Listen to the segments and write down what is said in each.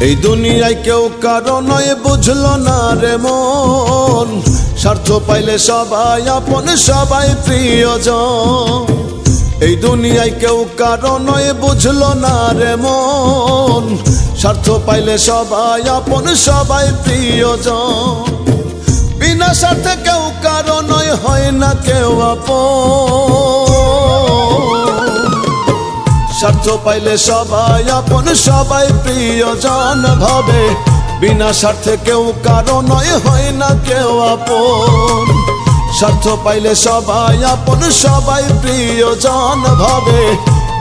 এই দুনিয়ায় কেউ কারো নয় বুঝলো না রে মন, স্বার্থ পাইলে সবাই আপন সবাই প্রিয়জন। এই দুনিয়ায় কেউ কারো নয় বুঝলো না রে মন, স্বার্থ পাইলে সবাই আপন সবাই প্রিয়জন। বিনা স্বার্থে কেউ কারো নয় হয় না কেউ আপন, স্বার্থ পাইলে সবাই আপন সবাই প্রিয়জন ভাবে। বিনা স্বার্থে কেউ কারো নয় হয় না কেউ আপন, স্বার্থ পাইলে সবাই আপন সবাই প্রিয়জন ভাবে।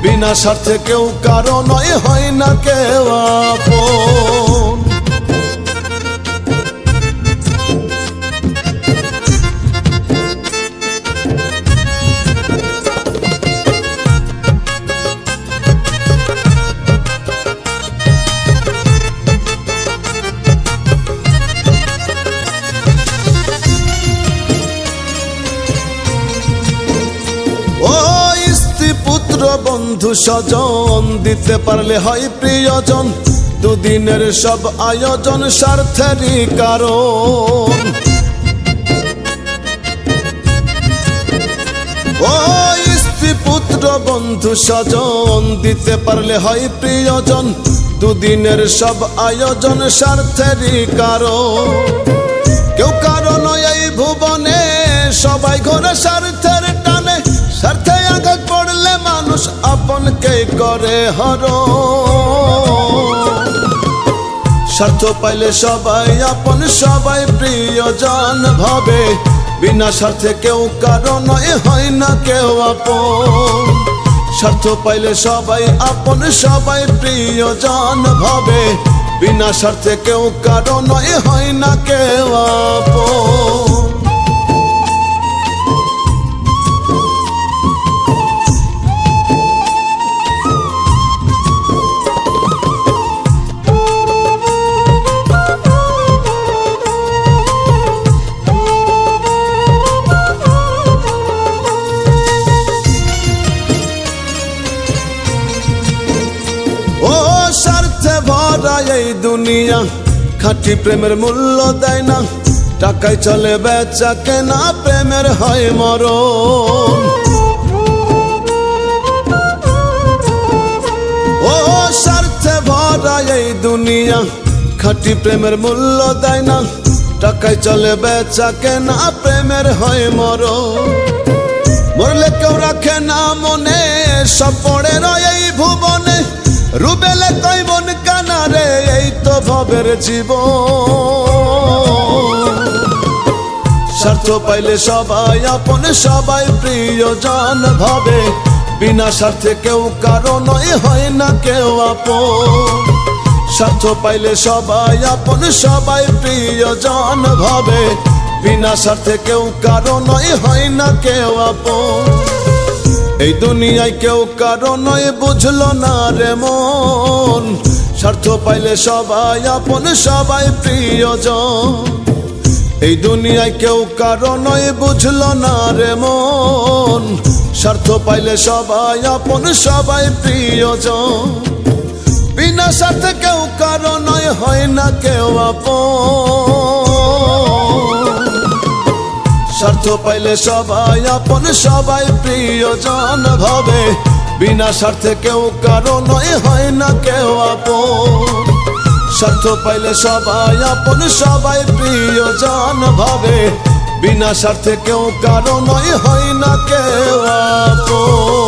বিনা স্বার্থে কেউ কারো নয় হয় না কেউ আপন। বন্ধু স্বজন দিতে পারলে হয় প্রিয়জন, দুদিনের সব আয়োজন স্বার্থেরই কারণ। ও স্ত্রী পুত্র বন্ধু স্বজন দিতে পারলে হয় প্রিয়জন, দুদিনের সব আয়োজন স্বার্থেরই কারণ। কেউ কারো নয় এই ভুবনে, সবাই ঘোরে স্বার্থের টানে। স্বার্থে আঘাত পড়লে মানুষ আপনকে করে হরণ, স্বার্থ পাইলে সবাই আপন সবাই প্রিয়জন ভাবে। বিনা স্বার্থে কেউ কারো নয় হয় না কেউ আপন, স্বার্থ পাইলে সবাই আপন সবাই প্রিয়জন ভাবে। বিনা স্বার্থে কেউ কারো নয় হয় না কেউ আপন। এই দুনিয়া খাঁটি প্রেমের মূল্য দেয় না, টাকায় চলে বেচা কেনা, প্রেমের হয় মরণ। ও স্বার্থে ভরা এই দুনিয়া খাঁটি প্রেমের মূল্য দেয় না, টাকায় চলে বেচা কেনা, প্রেমের হয় মরণ। মরলে কেউ রাখে না মনে, সব পড়ে রয় এই ভুবনে। রুবেলে কই মন কানারে, এই তো ভবের জীবন। স্বার্থ পাইলে সবাই আপন সবাই প্রিয়জন ভাবে। বিনা স্বার্থে কেউ কারো নয় হয় না কেউ আপন, স্বার্থ পাইলে সবাই আপন সবাই প্রিয়জন ভাবে। বিনা স্বার্থে কেউ কারো নয় হয় না কেউ আপন। এই দুনিয়ায় কেউ কারো নয় বুঝলো না রে মন, স্বার্থ পাইলে সবাই আপন সবাই প্রিয়জন। এই দুনিয়ায় কেউ কারো নয় বুঝলো না রে মন, স্বার্থ পাইলে সবাই আপন সবাই প্রিয়জন। বিনা স্বার্থে কেউ কারো নয় হয় না কেউ আপন, স্বার্থ পাইলে সবাই আপন সবাই প্রিয়জন ভাবে। বিনা স্বার্থে কেউ কারো নয় হয় না কেউ আপন, স্বার্থ পাইলে সবাই আপন সবাই প্রিয়জন ভাবে। বিনা স্বার্থে কেউ কারো নয় হয় না কেউ আপন।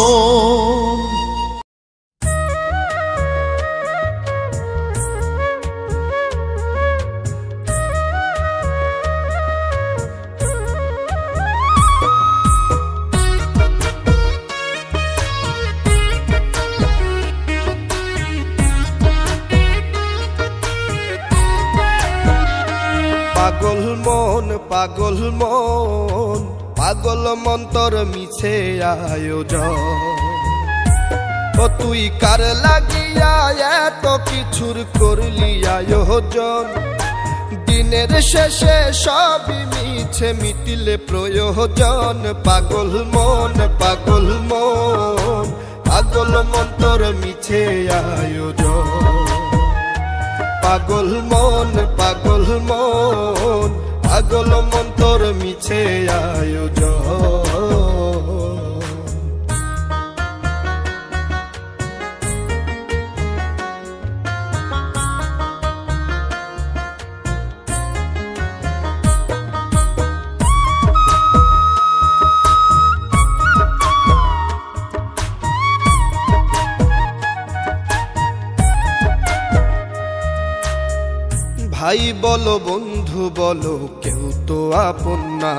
পাগল মন পাগল মন্তর মিছে আয়োজন। ও তুই কার লাগিয়া এত কিছুর করলি আয়োজন। দিনের শেষে সবই মিছে মিটিলে প্রয়োজন। পাগল মন পাগল মন্তর মিছে আয়োজন। পাগল মন পাগল মন পাগল মন তোর মিছে আয়োজন। ভাই বলো বন্ধু বলো কেউ তো আপন না,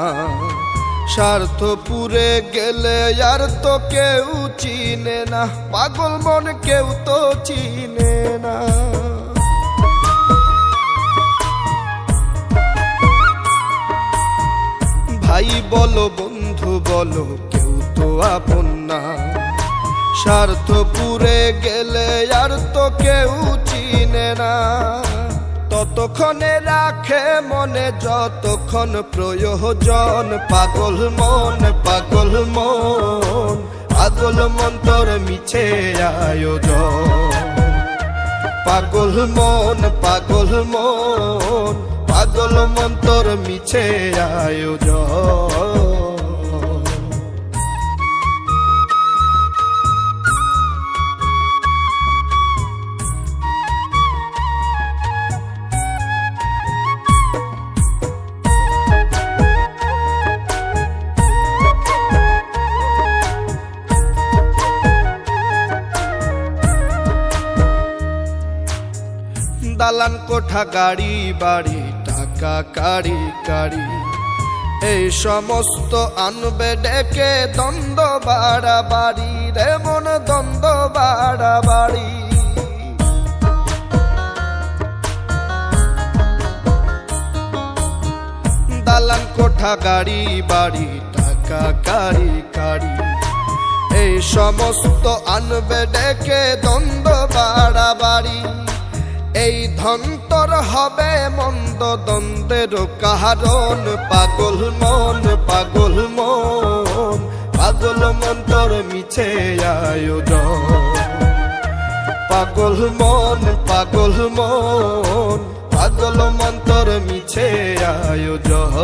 স্বার্থ পুরে গেলে আর তো কেউ চিনে না, পাগল মন কেউ তো চিনে না। ভাই বলো বন্ধু বলো কেউ তো আপন না, স্বার্থ পুরে গেলে আর তো কেউ চিনে না। ততক্ষণে রাখে মনে যতক্ষণ প্রয়োজন, পাগল মন পাগল মন পাগল মন তোর মিছে আয়োজন। পাগল মন পাগল মন পাগল মন তোর মিছে আয়োজন। দালান কোঠা গাড়ি বাড়ি টাকা কাড়ি কাড়ি এই সমস্ত আনবে ডেকে দ্বন্দ্ব বাড়াবাড়ি রে মন দ্বন্দ্ব বাড়াবাড়ি। দালান কোঠা গাড়ি বাড়ি টাকা কাড়ি কাড়ি এই সমস্ত আনবে ডেকে দ্বন্দ্ব বাড়াবাড়ি। এই ধন্তর হবে মন্দ দ্বন্দ্বের কারণ, পাগল মন পাগল মন পাগল মন তোর মিছে আয়োজন। পাগল মন পাগল মন পাগল মন তোর মিছে আয়োজন।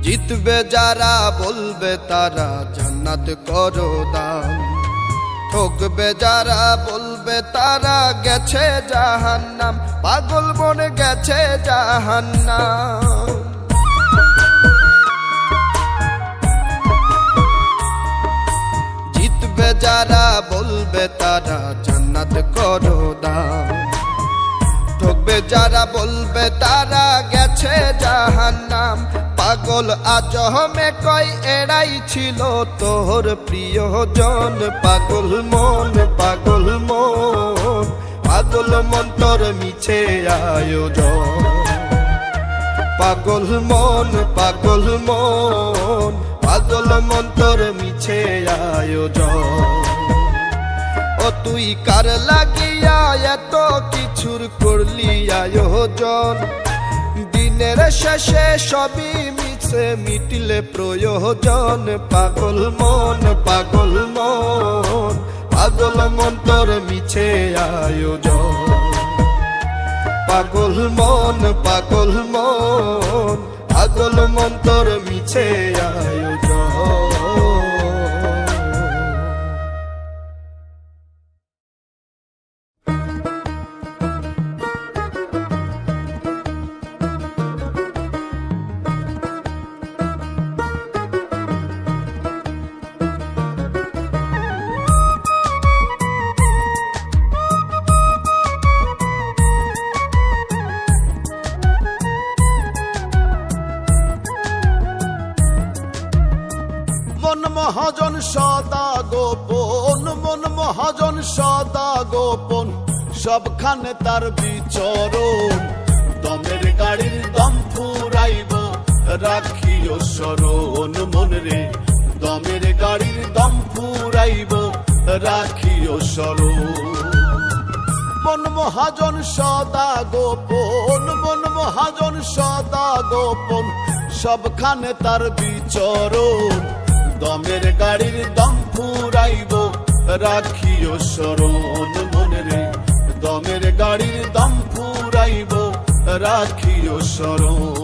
জিতবে যারা বলবে তারা জান্নাত করো দান, ঠকবে যারা বলবে তারা গেছে জাহান্নাম, পাগল মন গেছে জাহান্নাম। জিতবে যারা বলবে তারা জান্নাত করো দান, ঠকবে যারা বলবে তারা গেছে জাহান্নাম। পাগল আজমে কই এরাই ছিল তোর প্রিয়জন, পাগল মন পাগল মন পাগল মন তোর মিছে আয়োজন। পাগল মন পাগল মন পাগল মন তোর মিছে আয়োজন। ও তুই কার লাগিয়া এত কিছুর করলি আয়োজন, দিনের শেষে সবই মিছে মিটলে প্রয়োজন। পাগল মন পাগল মন পাগল মন তোর মিছে আয়োজন। পাগল মন পাগল মন পাগল মন তোর মিছে আয়োজন। মহাজন সদা গোপন, মন মহাজন সদা গোপন, সবখানে তার বিচরণ। দমের গাড়ির দম ফুরাইব রাখিও শরণ, মন রে দমের গাড়ির দম ফুরাইব রাখিও স্মরণ। মন মহাজন সদা গোপন, মন মহাজন সদা গোপন, সবখানে তার বিচরণ। দমের গাড়ির দম ফুরাইব রাখিও স্মরণ মনে রে, দমের গাড়ির দম ফুরাইব রাখিও স্মরণ।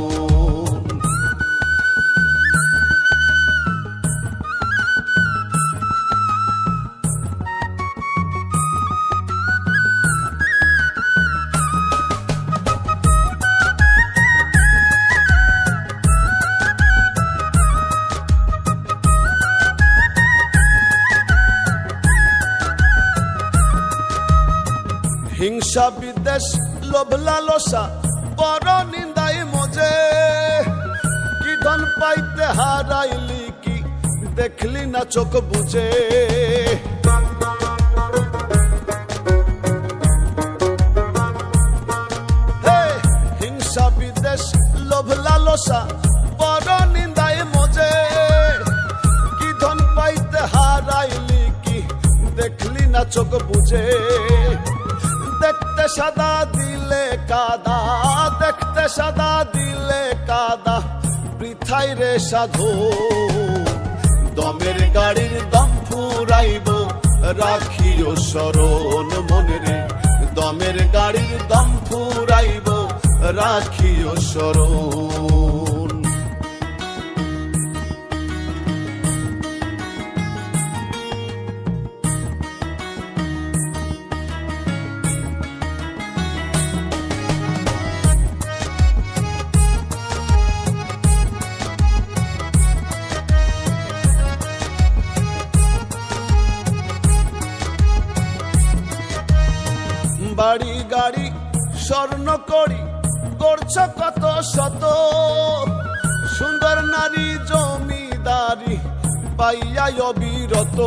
হিংসা বিদ্বেষ লোভ লালসা পর নিন্দাই মজে, কি ধন পাইতে হারাইলি কি দেখলি না চোখ বুঝে। হিংসা বিদ্বেষ লোভ লালসা পর নিন্দাই মজে, কি ধন পাইতে হারাইলি কি দেখলি না চোখ বুঝে। দেখতে সাদা দিলে কাদা, দেখতে সাদা দিলে কাদা, বৃথাই রে সাধু। দমের গাড়ির দম ফুরাইব রাখিও স্মরণ মনে রে, দমের গাড়ির দম ফুরাইব রাখিও স্মরণ। বাড়ি গাড়ি স্বর্ণ করি করছ কত শত, সুন্দর নারী জমিদারি পাইয়া অবিরত।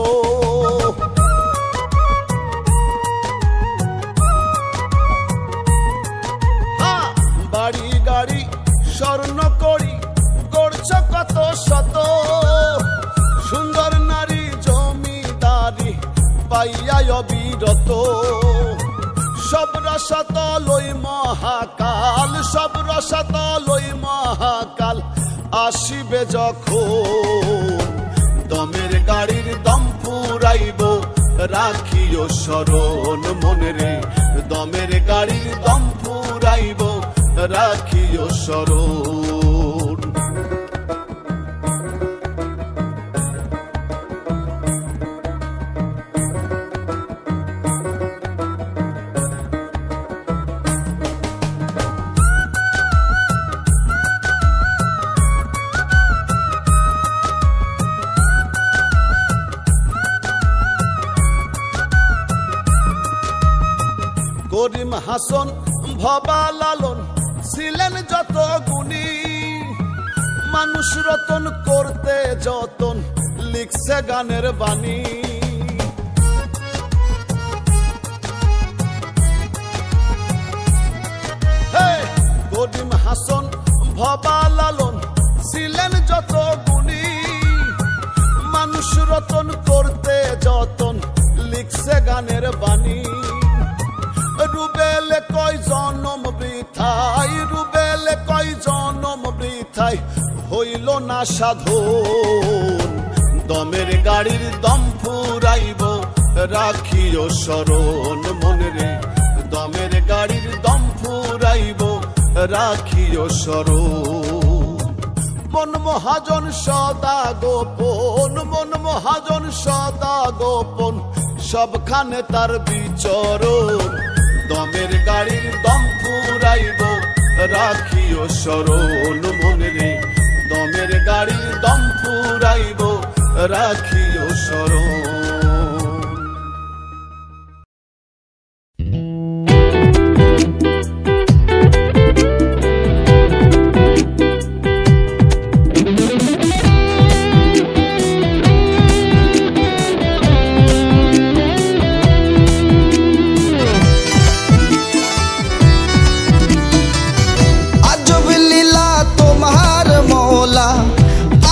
বাড়ি গাড়ি স্বর্ণ করি করছ কত শত, সুন্দর নারী জমিদারি পাইয়া অবিরত। সব রসত লই মহাকাল, সব রসত লই মহাকাল, আসিবে যখন দমের গাড়ির দম ফুরাইব রাখিও স্মরণ মনে রে, দমের গাড়ির দম ফুরাইব রাখিও স্মরণ। করিম হাসন ভবা লালন ছিলেন যত গুণী, মানুষ রতন করতে যতন লিখছে গানের বাণী। করিম হাসন ভবা লালন ছিলেন যত গুণী, মানুষ রতন করতে যতন লিখছে গানের বাণী। রুবেলে কয় জনম বৃথাই, রুবেলে কয় জনম বৃথাই, হইল না সাধন। দমের গাড়ির দম ফুরাইব রাখিও স্মরণ মনে রে, দমের গাড়ির দম ফুরাইব রাখিও স্মরণ। মন মহাজন সদা গোপন, মন মহাজন সদা গোপন, সবখানে তার বিচরণ। দমের গাড়ির দম ফুরাইব রাখিও স্মরণ মনে রে, দমের গাড়ির দম ফুরাইব রাখিও স্মরণ।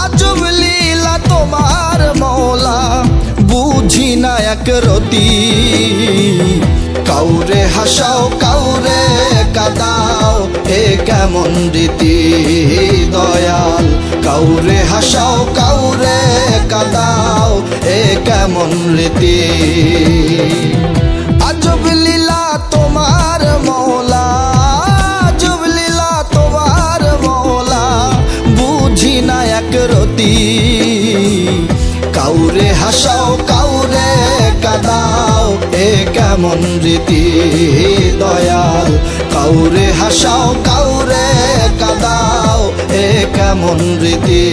আজব লীলা তোমার এক রতি কাউরে হাসাও কাউরে কাদাও এ কেমন রীতি দয়াল কাউরে হাসাও কাউরে কাদাও এ কেমন রীতি আজব লীলা তোমার মওলা আজব লীলা তোমার মওলা বুঝি না এক রতি কাউরে হাসাও কাউরে কাদাও এ কেমন রীতি দয়াল কাউরে হাসাও কাউরে কাদাও এ কেমন রীতি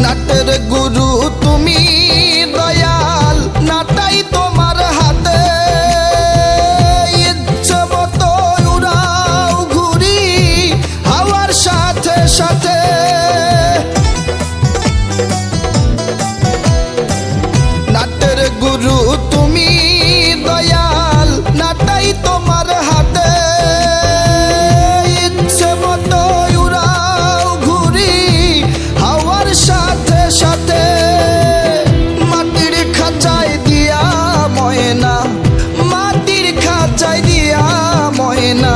নাটের গুরু তুমি দয়াল নাটাই তোমার হাতে ইচ্ছে মতো উড়াও ঘুরি হাওয়ার সাথে সাথে নাটের গুরু তুমি দয়াল নাটাই তোমার হাতে ইচ্ছে মতো উড়াও ঘুরি হাওয়ার সাথে সাথে মাটির খাঁচায় দিয়া ময়না মাটির খাঁচায় দিয়া ময়না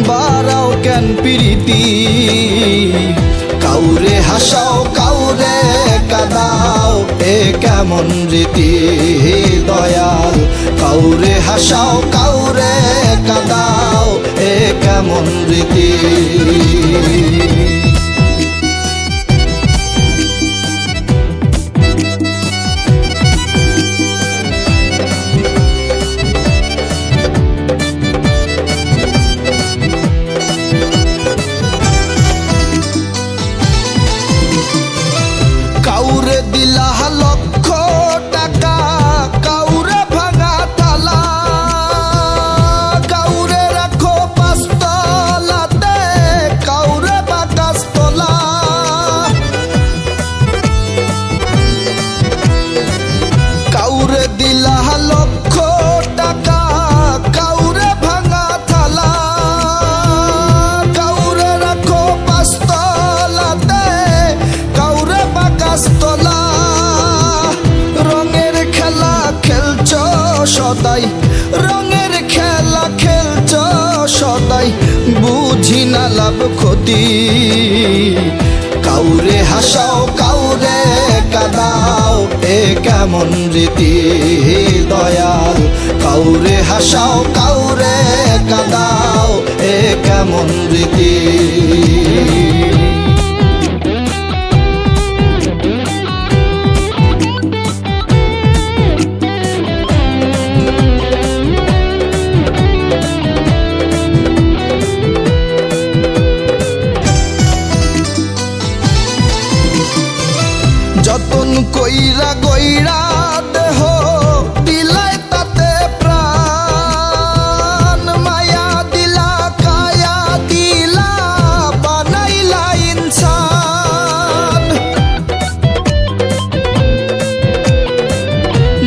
বাড়াও কেন প্রীতি কাউরে হাসাও কাউরে কাদাও এ কেমন রীতি দয়াল কাউরে হাসাও কাউরে কাদাও এ কেমন রীতি কাউরে দিলা লক্ষ টাকা কাউরে ভাঙা থালা কাউরে রাখো পাঁচতলাতে কাউরে বাগাছতলা কাউরে দিলা লক্ষ টাকা কাউরে ভাঙা থালা কাউরে রাখো পাঁচতলাতে কাউরে বাগাছতলা রঙের খেলা খেলছ সদাই রঙের খেলা খেলছ সদাই বুঝি না লাভ ক্ষতি কাউরে হাসাও কাউরে কাদাও এ কেমন রীতি দয়াল কাউরে হাসাও কাউরে কাদাও এ কেমন রীতি যতন কইরা গইরা দেহ দিলাই তাতে প্রাণ মায়া দিলা কায়া দিলা বানাইলা ইনসান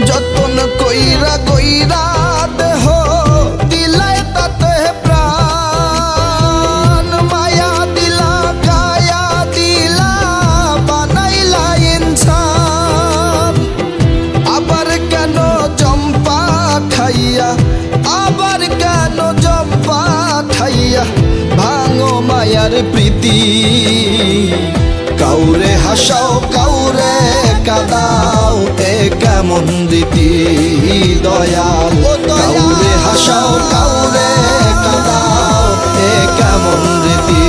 যতন কইরা গইরা দেহ দিলাই তাতে প্রাণ মায়া দিলা কায়া দিলা বানাইলা ইনসান আবার কেন জম্পা খাইয়া আবার কেন জম্পা খাইয়া ভাঙো মায়ার প্রীতি কাউরে হাসাও কাউরে কাদাও এ কেমন রীতি দয়াল কাউরে হাসাও কাউরে কাদাও এ কেমন রীতি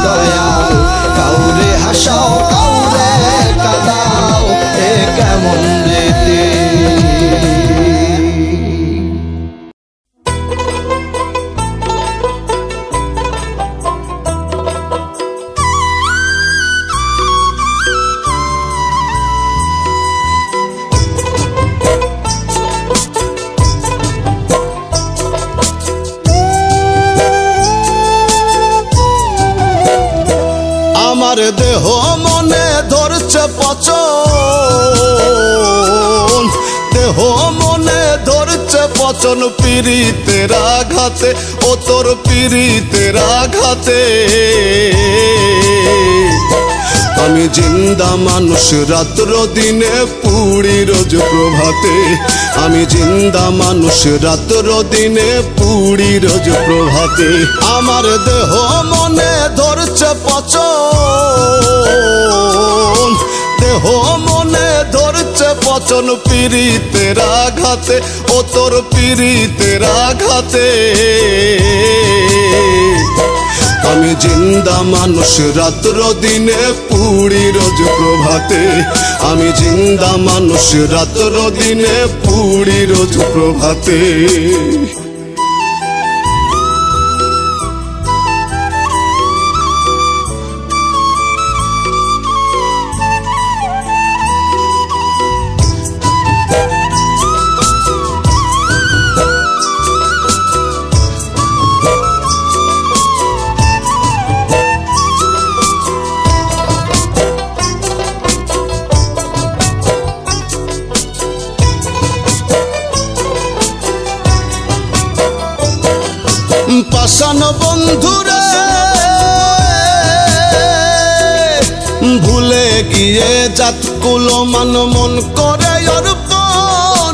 দয়াল কাউরে হাসাও কাউরে কাদাও এ কেমন রীতি আমার দেহ মনে ধরছে ধরছে পচন, দেহ মনে ধরছে পচন পীড়িতের আঘাতে, ও তোর পীড়িতের আঘাতে। আমি জিন্দা মানুষ রাত্র দিনে পুড়ি রোজ প্রভাতে, আমি জিন্দা মানুষ রাত্র দিনে পুড়ি রোজ প্রভাতে। আমার দেহ মনে ধরছে পচন, দেহ মনে ধরছে পচন পীড়িতের আঘাতে, ও তোর পীড়িতের আঘাতে। আমি জিন্দা মানুষ রাত্র দিনে পুড়ি রোজ প্রভাতে, আমি জিন্দা মানুষ রাত্র দিনে পুড়ি রোজ প্রভাতে। পাষাণ বন্ধুরে ভুলে গিয়ে জাতকুলো মান মন করে অর্পণ,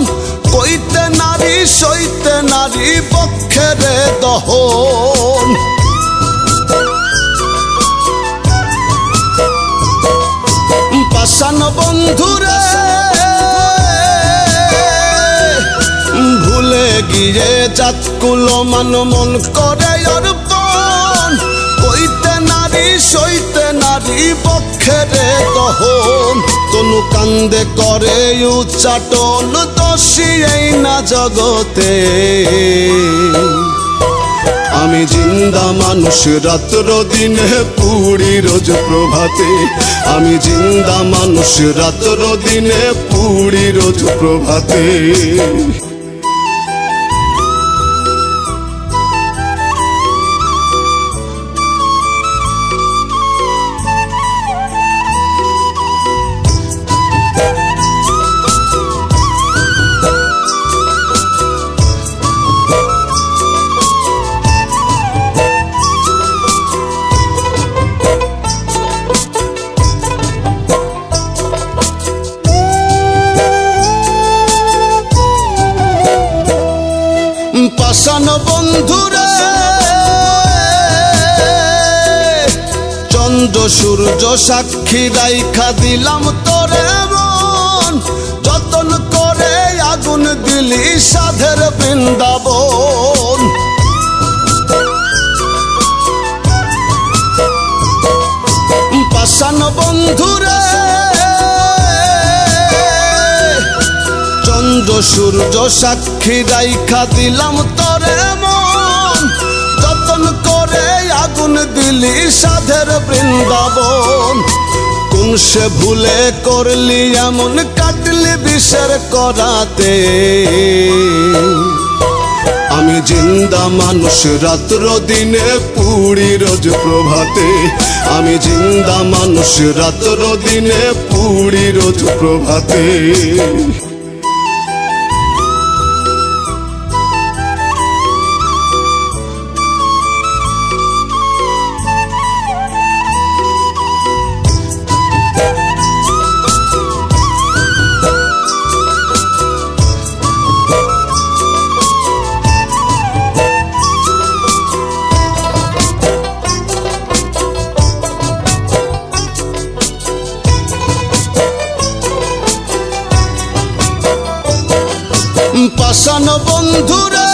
কইতে নারী সইতে নারী পক্ষেরে দহন। পাষাণ বন্ধুরে ভুলে গিয়ে জাতকুলো মান মন করে অর্পণ, কইতে নারী সইতে নারী পক্ষেরে দহন। তনু কান্দে করে উচ্চাটন, দোষী এই না জগতে। আমি জিন্দা মানুষ রাত্র দিনে পুড়ি রোজ প্রভাতে, আমি জিন্দা মানুষ রাত্র দিনে পুড়ি রোজ প্রভাতে। পাষাণ বন্ধুরে চন্দ্র সূর্য সাক্ষী রাইখা দিলাম তোরে মন, যতন করে আগুন দিলি সাধের বৃন্দাবন। পাষাণ বন্ধুরে চন্দ্র সূর্য সাক্ষী রাইখা দিলাম তোরে মন, যতন করে আগুন দিলি সাধের বৃন্দাবন। কোন সে ভুলে করলি এমন কাটলি বিষের করাতে। আমি জিন্দা মানুষ রাত্র দিনে পুড়ি রোজ প্রভাতে, আমি জিন্দা মানুষ রাত্র দিনে পুড়ি রোজ প্রভাতে। পাষাণ বন্ধুরে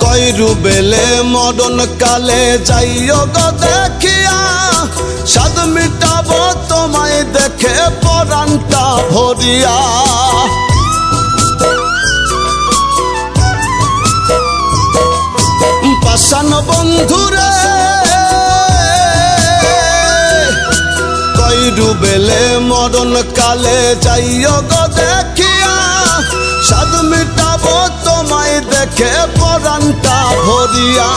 কইরু বেলে মরণ কালে যাইও গো দেখিয়া, সাদ মিটাবো তোমায় দেখে পরাণটা ভরিয়া। পাষাণ বন্ধুরে কইরু বেলে মরণ কালে যাইও গো দেখিয়া, সাদ মিটাবো তোমায় দেখে পরাণটা ভরিয়া।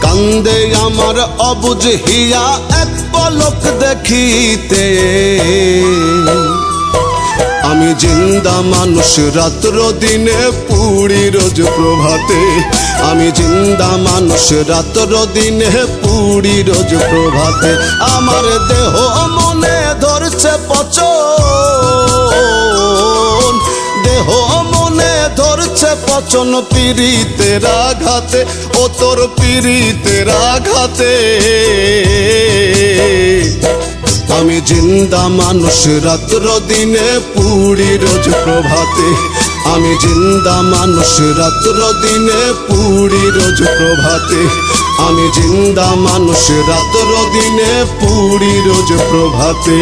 কান্দে আমার অবুঝ হিয়া এক পলক দেখিতে। আমি জিন্দা মানুষ রাত্র দিনে পুড়ি রোজ প্রভাতে। আমি জিন্দা মানুষ রাত্র দিনে পুড়ি রোজ প্রভাতে। আমার দেহ মনে ধরছে পচন, দেহ মনে ধরছে পচন পীড়িতের আঘাতে, ও তোর পীড়িতের আঘাতে। আমি জিন্দা মানুষ রাত্র দিনে পুড়ি রোজ প্রভাতে। আমি জিন্দা মানুষ রাত্র দিনে পুড়ি রোজ প্রভাতে। আমি জিন্দা মানুষ রাত্র দিনে পুড়ি রোজ প্রভাতে।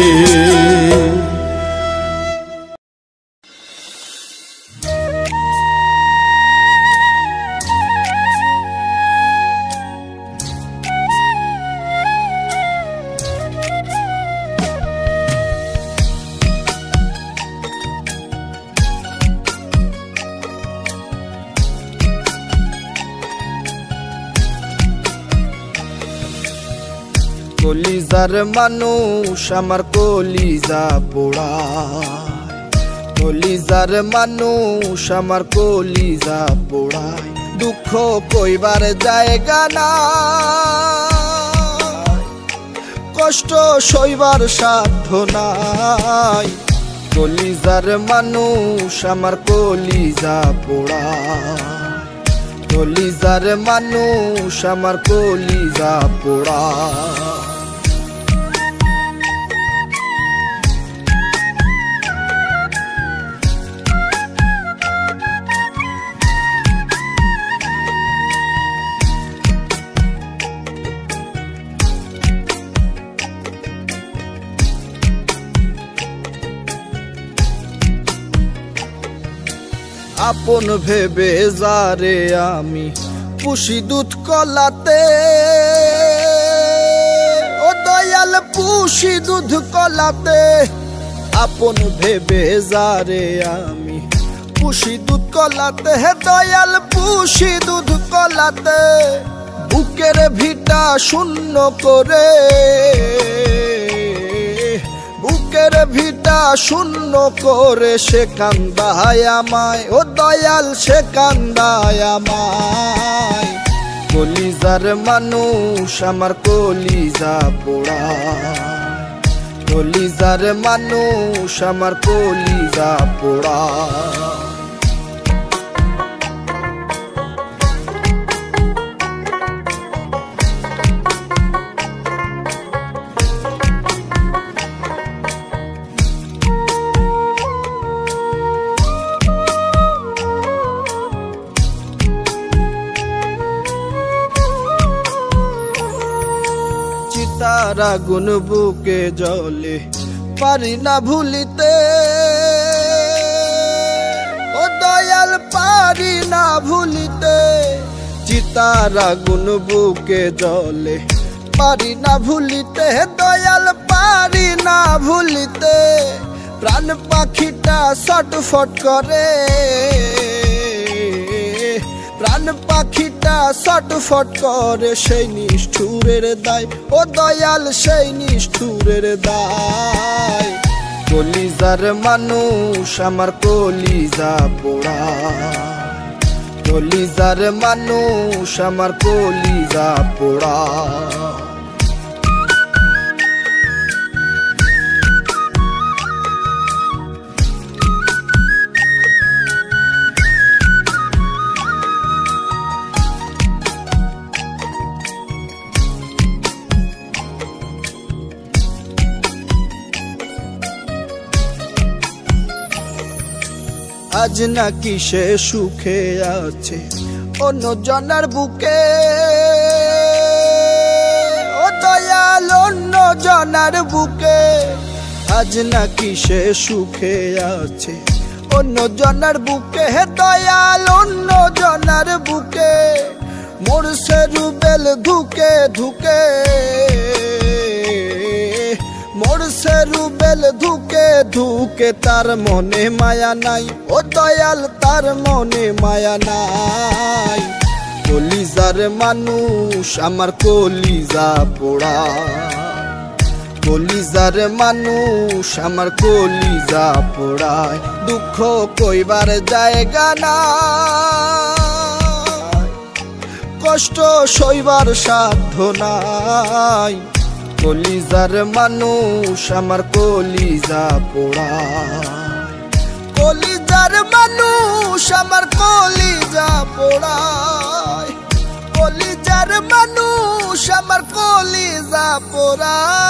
কলিজার মানুষ আমার কলিজা পোড়ায়, কলিজার মানুষ আমার কলিজা পোড়ায়। দুঃখ কইবার জায়গা না, কষ্ট সইবার সাধ্য নাই। কলিজার মানুষ আমার কলিজা পোড়ায়, কলিজার মানুষ আমার কলিজা পোড়ায়। আপন ভেবে যারে আমি পুষি দুধ কলাতে, ও দয়াল পুষি দুধ কলাতে। আপন ভেবে যারে আমি পুষি দুধ কলাতে, হে দয়াল পুষি দুধ কলাতে। বুকের ভিটা শূন্য করে, বুকের ভিটা শূন্য করে সে কান্দায় আমায়, ও দয়াল সে কান্দায় আমায়। কলিজার মানুষ আমার কলিজা পোড়ায়, কলিজার মানুষ আমার কলিজা পোড়ায়। চিতার আগুন বুকে জ্বলে পারি না ভুলিতে, ও দয়াল পারি না ভুলিতে। চিতার আগুন বুকে জ্বলে পারি না ভুলিতে, দয়াল পারি না ভুলিতে। প্রাণ পাখিটা ছটফট করে, প্রাণ পাখিটা ছটফট করে সেই নিষ্ঠুরের দায়, ও দয়াল সেই নিষ্ঠুরের দায়। কলিজার মানুষ আমার কলিজা পোড়ায়, কলিজার মানুষ আমার কলিজা পোড়ায়। আজ নাকি সে সুখে আছে অন্য জনার বুকে, ও দয়াল অন্য জনার বুকে। আজ নাকি সে সুখে আছে অন্য জনার বুকে, হে দয়াল অন্য জনার বুকে। মরছে রুবেল ধুকে ধুকে, মরছে রুবেল ধুকে ধুকে। তার মনে মায়া নাই, ও দয়াল তার মনে মায়া নাই। কলিজার মানুষ আমার কলিজা পোড়ায়, কলিজার মানুষ আমার কলিজা পোড়ায়, দুঃখ কইবার জায়গা নাই, কষ্ট সইবার সাধ্য নাই। কলিজার মানুষ আমার কলিজা পোড়ায়, কলিজার মানুষ আমার কলিজা পোড়ায়, কলিজার মানুষ আমার কলিজা পোড়ায়।